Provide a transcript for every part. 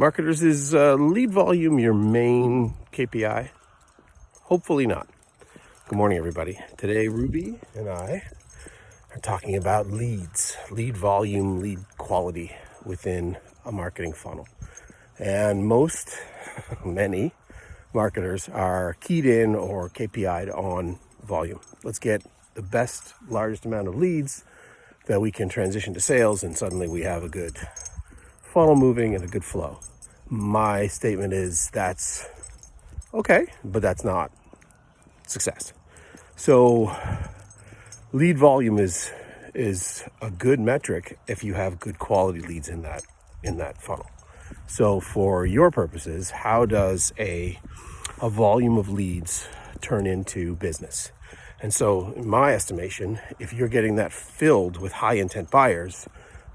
Marketers, is lead volume your main KPI? Hopefully not. Good morning, everybody. Today, Ruby and I are talking about leads, lead volume, lead quality within a marketing funnel. And many marketers are keyed in or KPI'd on volume. Let's get the best, largest amount of leads that we can transition to sales, and suddenly we have a good funnel moving and a good flow. My statement is that's okay, but that's not success. So lead volume is a good metric if you have good quality leads in that funnel. So for your purposes, how does a volume of leads turn into business? And so in my estimation, if you're getting that filled with high intent buyers,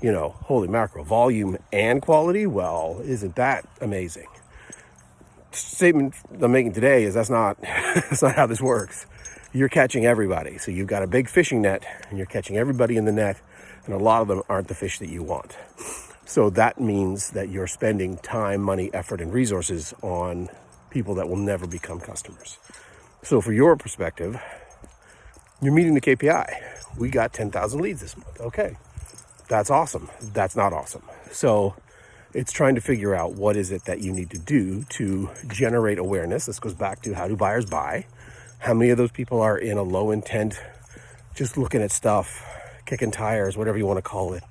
holy mackerel, volume and quality, well, isn't that amazing? Statement I'm making today is that's not how this works. You're catching everybody. So you've got a big fishing net and you're catching everybody in the net, and a lot of them aren't the fish that you want. So that means that you're spending time, money, effort, and resources on people that will never become customers. So for your perspective, you're meeting the KPI. We got 10,000 leads this month. Okay. That's awesome. That's not awesome. So it's trying to figure out what is it that you need to do to generate awareness. This goes back to, how do buyers buy? How many of those people are in a low intent, just looking at stuff, kicking tires, whatever you want to call it?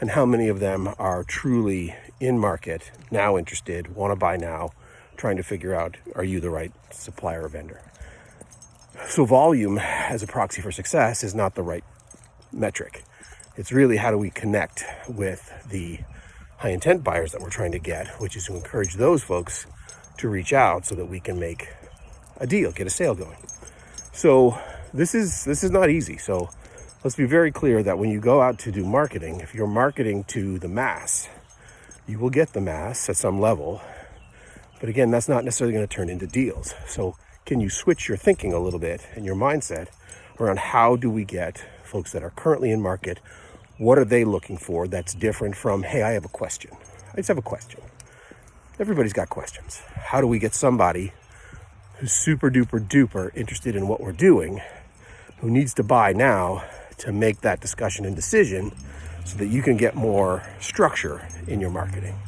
And how many of them are truly in market, now interested, want to buy now, trying to figure out, are you the right supplier or vendor? So volume as a proxy for success is not the right metric. It's really, how do we connect with the high intent buyers that we're trying to get, which is to encourage those folks to reach out so that we can make a deal, get a sale going. So this is not easy. So let's be very clear that when you go out to do marketing, if you're marketing to the mass, you will get the mass at some level. But again, that's not necessarily going to turn into deals. So can you switch your thinking a little bit and your mindset around how do we get folks that are currently in market? What are they looking for that's different from, hey, I have a question. I just have a question. Everybody's got questions. How do we get somebody who's super duper duper interested in what we're doing, who needs to buy now, to make that discussion and decision so that you can get more structure in your marketing?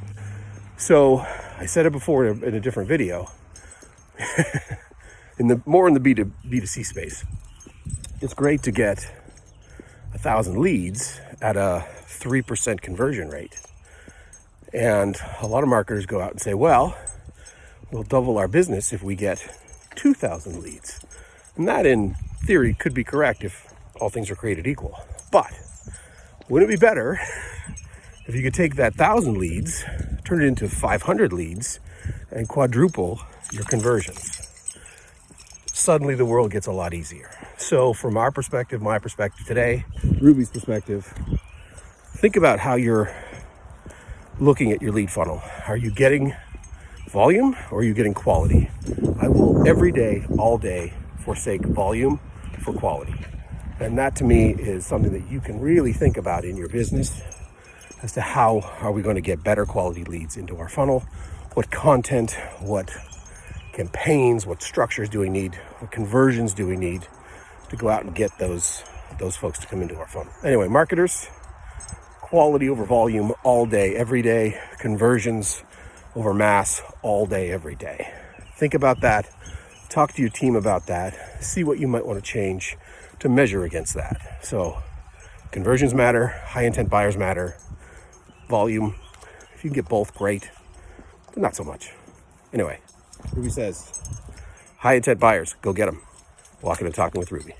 So I said it before in a different video, in the B2C space, it's great to get 1,000 leads at a 3% conversion rate. And a lot of marketers go out and say, well, we'll double our business if we get 2,000 leads. And that in theory could be correct if all things are created equal. But wouldn't it be better if you could take that 1,000 leads, turn it into 500 leads, and quadruple your conversions? Suddenly the world gets a lot easier. So from our perspective, my perspective today, Ruby's perspective, think about how you're looking at your lead funnel. Are you getting volume or are you getting quality? I will every day, all day, forsake volume for quality. And that to me is something that you can really think about in your business as to how are we going to get better quality leads into our funnel? What content, what campaigns, what structures do we need? What conversions do we need to go out and get those folks to come into our funnel? Anyway, marketers, quality over volume all day, every day. Conversions over mass all day, every day. Think about that. Talk to your team about that. See what you might want to change to measure against that. So conversions matter, high intent buyers matter, volume, if you can get both, great, but not so much. Anyway, Ruby says, high intent buyers, go get them. Walking and Talking with Ruby.